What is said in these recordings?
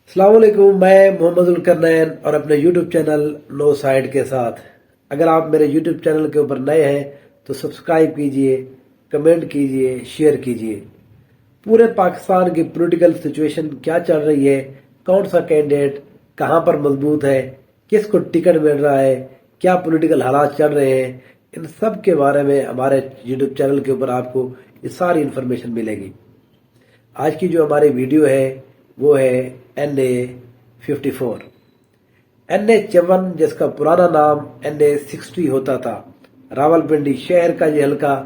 السلام علیکم، میں محمد الکرنین اور اپنے یوٹیوب چینل نو سائڈ کے ساتھ. اگر آپ میرے یوٹیوب چینل کے اوپر نئے ہیں تو سبسکرائب کیجئے، کمنٹ کیجئے، شیئر کیجئے. پورے پاکستان کی پولیٹیکل سچویشن کیا چل رہی ہے، کون سا کینڈیڈیٹ کہاں پر مضبوط ہے، کس کو ٹکٹ مل رہا ہے، کیا پولیٹیکل حالات چل رہے ہیں، ان سب کے بارے میں ہمارے یوٹیوب چینل کے اوپر آپ کو یہ ساری انفارمیشن ملے گی. آج کی جو ہماری ویڈیو ہے وہ ہے NA54. NA54 جس کا پرانا نام NA60 ہوتا تھا، راولپنڈی شہر کا یہ حلقہ.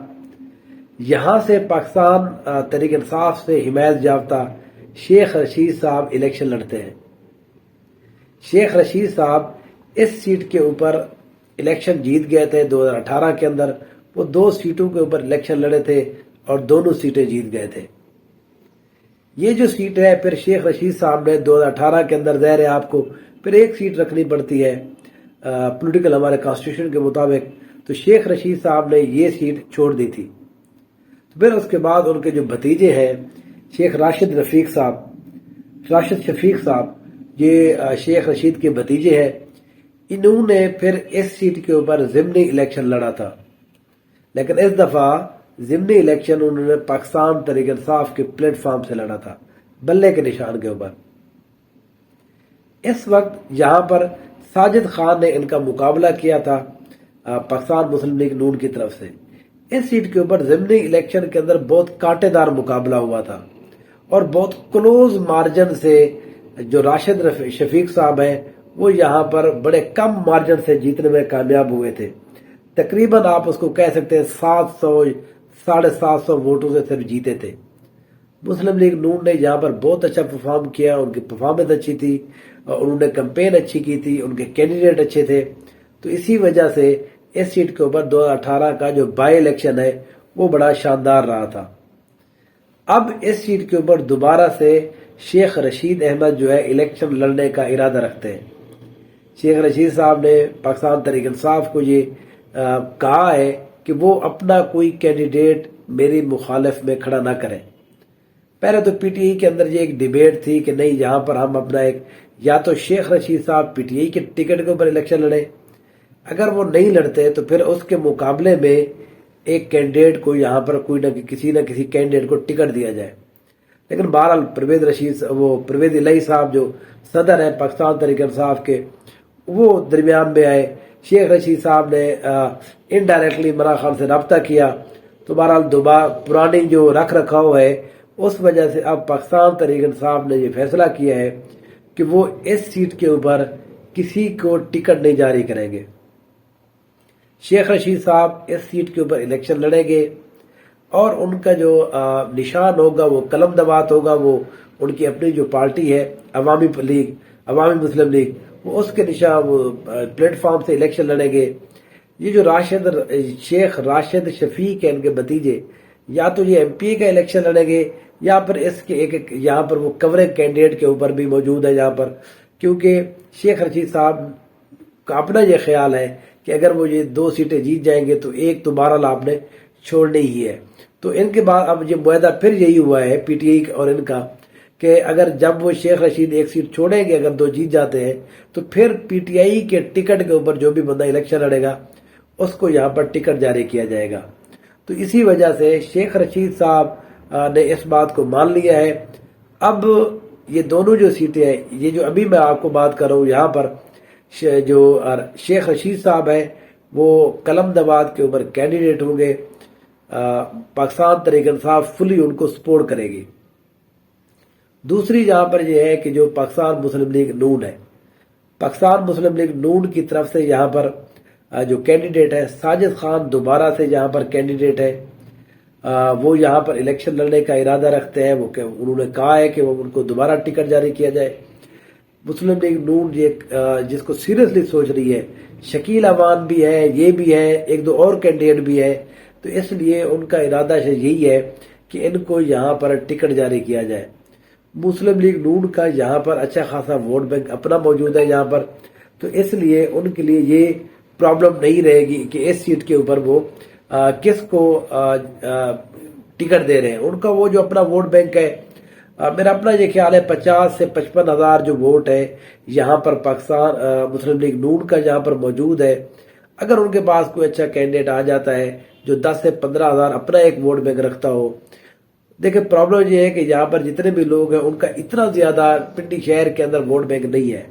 یہاں سے پاکستان تحریک انصاف سے حمایت یافتہ شیخ رشید صاحب الیکشن لڑتے ہیں. شیخ رشید صاحب اس سیٹ کے اوپر الیکشن جیت گئے تھے 2018 کے اندر. وہ 2 سیٹوں کے اوپر الیکشن لڑے تھے اور دونوں سیٹیں جیت گئے تھے. یہ جو سیٹ ہے پھر شیخ رشید صاحب نے 2018 کے اندر ظاہر ہے آپ کو پھر ایک سیٹ رکھنی پڑتی ہے پولیٹیکل ہمارے کانسٹیٹیوشن کے مطابق. تو شیخ رشید صاحب نے یہ سیٹ چھوڑ دی تھی. پھر اس کے بعد ان کے جو بھتیجے ہیں شیخ راشد شفیق صاحب، یہ شیخ رشید کے بھتیجے ہیں. انہوں نے پھر اس سیٹ کے اوپر ضمنی الیکشن لڑا تھا، لیکن اس دفعہ ضمنی الیکشن انہوں نے پاکستان تحریک انصاف کے پلیٹ فارم سے لڑا تھا، بلے کے نشان کے اوپر. اس وقت یہاں پر ساجد خان نے ان کا مقابلہ کیا تھا پاکستان مسلم لیگ نون کی طرف سے. اس سیٹ کے اوپر ضمنی الیکشن کے اندر بہت کانٹے دار مقابلہ ہوا تھا اور بہت کلوز مارجن سے جو راشد شفیق صاحب ہیں وہ یہاں پر بڑے کم مارجن سے جیتنے میں کامیاب ہوئے تھے. تقریباً آپ اس کو کہہ سکتے ہیں 700-750 ووٹوں سے صرف جیتے تھے. مسلم لیگ نون نے یہاں پر بہت اچھا پرفارم کیا، ان کی پرفارمنس اچھی تھی اور انہوں نے کمپین اچھی کی تھی، ان کے کینڈیڈیٹ اچھے تھے. تو اسی وجہ سے اس سیٹ کے اوپر 2018 کا جو بائی الیکشن ہے وہ بڑا شاندار رہا تھا. اب اس سیٹ کے اوپر دوبارہ سے شیخ رشید احمد جو ہے الیکشن لڑنے کا ارادہ رکھتے ہیں. شیخ رشید صاحب نے پاکستان تحریک انصاف کو یہ کہا ہے کہ وہ اپنا کوئی کینڈیڈیٹ میری مخالف میں کھڑا نہ کریں. پہلے تو پی ٹی آئی کے اندر یہ ایک ڈیبیٹ تھی کہ نہیں، یہاں پر ہم اپنا ایک یا تو شیخ رشید صاحب پی ٹی آئی کے ٹکٹ کے اوپر الیکشن لڑیں، اگر وہ نہیں لڑتے تو پھر اس کے مقابلے میں ایک کینڈیڈیٹ کو یہاں پر کوئی نہ کسی کینڈیڈیٹ کو ٹکٹ دیا جائے. لیکن بہرحال پرویز الہی صاحب جو صدر ہیں پاکستان تحریک انصاف کے، وہ درمیان میں آئے. شیخ رشید صاحب نے انڈائریکٹلی عمران خان سے رابطہ کیا. تو بہرحال پرانی جو رکھ رکھاؤ ہے اس وجہ سے اب پاکستان تحریک انصاف نے یہ فیصلہ کیا ہے کہ وہ اس سیٹ کے اوپر کسی کو ٹکٹ نہیں جاری کریں گے. شیخ رشید صاحب اس سیٹ کے اوپر الیکشن لڑیں گے اور ان کا جو نشان ہوگا وہ قلم دوات ہوگا. وہ ان کی اپنی جو پارٹی ہے عوامی مسلم لیگ، وہ اس کے نشان وہ پلیٹ فارم سے الیکشن لڑیں گے. یہ جو شیخ راشد شفیق ہیں ان کے بھتیجے، یا تو یہ MP کا الیکشن لڑیں گے یا پھر اس کے ایک یہاں پر وہ کورنگ کینڈیڈیٹ کے اوپر بھی موجود ہے یہاں پر. کیونکہ شیخ رشید صاحب کا اپنا یہ خیال ہے کہ اگر وہ یہ 2 سیٹیں جیت جائیں گے تو ایک تو بہرحال آپ نے چھوڑنی ہی ہے. تو ان کے بعد اب یہ معاہدہ پھر یہی ہوا ہے پی ٹی آئی اور ان کا کہ اگر جب وہ شیخ رشید ایک سیٹ چھوڑیں گے، اگر 2 جیت جاتے ہیں تو پھر پی ٹی آئی کے ٹکٹ کے اوپر جو بھی بندہ الیکشن لڑے گا اس کو یہاں پر ٹکٹ جاری کیا جائے گا. تو اسی وجہ سے شیخ رشید صاحب نے اس بات کو مان لیا ہے. اب یہ دونوں جو سیٹیں ہیں، یہ جو ابھی میں آپ کو بات کر رہا ہوں، یہاں پر جو شیخ رشید صاحب ہیں وہ قلم دوات کے اوپر کینڈیڈیٹ ہوں گے. پاکستان تحریک انصاف فلی ان کو سپورٹ کرے گی. دوسری یہاں پر یہ ہے کہ جو پاکستان مسلم لیگ نون ہے، پاکستان مسلم لیگ نون کی طرف سے یہاں پر جو کینڈیڈیٹ ہے ساجد خان دوبارہ سے یہاں پر کینڈیڈیٹ ہے. وہ یہاں پر الیکشن لڑنے کا ارادہ رکھتے ہیں. انہوں نے کہا ہے کہ وہ ان کو دوبارہ ٹکٹ جاری کیا جائے. مسلم لیگ نون جس کو سیریسلی سوچ رہی ہے، شکیل اوان بھی ہے، یہ بھی ہے، 1-2 اور کینڈیڈیٹ بھی ہے. تو اس لیے ان کا ارادہ یہی ہے کہ ان کو یہاں پر ٹکٹ جاری کیا جائے. مسلم لیگ نون کا یہاں پر اچھا خاصا ووٹ بینک اپنا موجود ہے یہاں پر. تو اس لیے ان کے لیے یہ پرابلم نہیں رہے گی کہ اس سیٹ کے اوپر وہ کس کو ٹکٹ دے رہے ہیں. ان کا وہ جو اپنا ووٹ بینک ہے میرا اپنا یہ خیال ہے 50 سے 55 ہزار جو ووٹ ہے یہاں پر پاکستان مسلم لیگ نون کا یہاں پر موجود ہے، اگر ان کے پاس کوئی اچھا کینڈیڈیٹ آ جاتا ہے جو 10 سے 15 ہزار اپنا ایک ووٹ بینک رکھتا ہو۔ دیکھیں پرابلم یہ ہے کہ یہاں پر جتنے بھی لوگ ہیں ان کا اتنا زیادہ پنڈی شہر کے اندر ووٹ بینک نہیں ہے،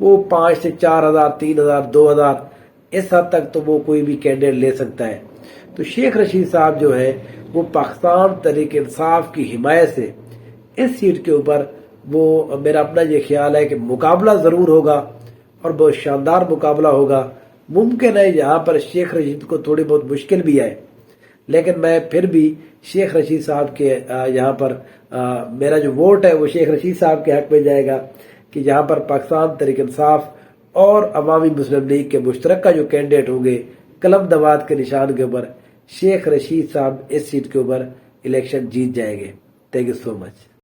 وہ 5 سے 4 ہزار، 3 ہزار، 2 ہزار اس حد تک تو وہ کوئی بھی کینڈیڈیٹ لے سکتا ہے۔ تو شیخ رشید صاحب جو ہے وہ پاکستان تحریک انصاف کی حمایت سے اس سیٹ کے اوپر وہ میرا اپنا یہ خیال ہے کہ مقابلہ ضرور ہوگا اور بہت شاندار مقابلہ ہوگا۔ ممکن ہے یہاں پر شیخ رشید کو تھوڑی بہت مشکل بھی آئے، لیکن میں پھر بھی شیخ رشید صاحب کے یہاں پر میرا جو ووٹ ہے وہ شیخ رشید صاحب کے حق میں جائے گا کہ یہاں پر پاکستان تحریک انصاف اور عوامی مسلم لیگ کے مشترکہ جو کینڈیڈیٹ ہوں گے قلم دوات کے نشان کے اوپر شیخ رشید صاحب اس سیٹ کے اوپر الیکشن جیت جائیں گے۔ Thank you so much.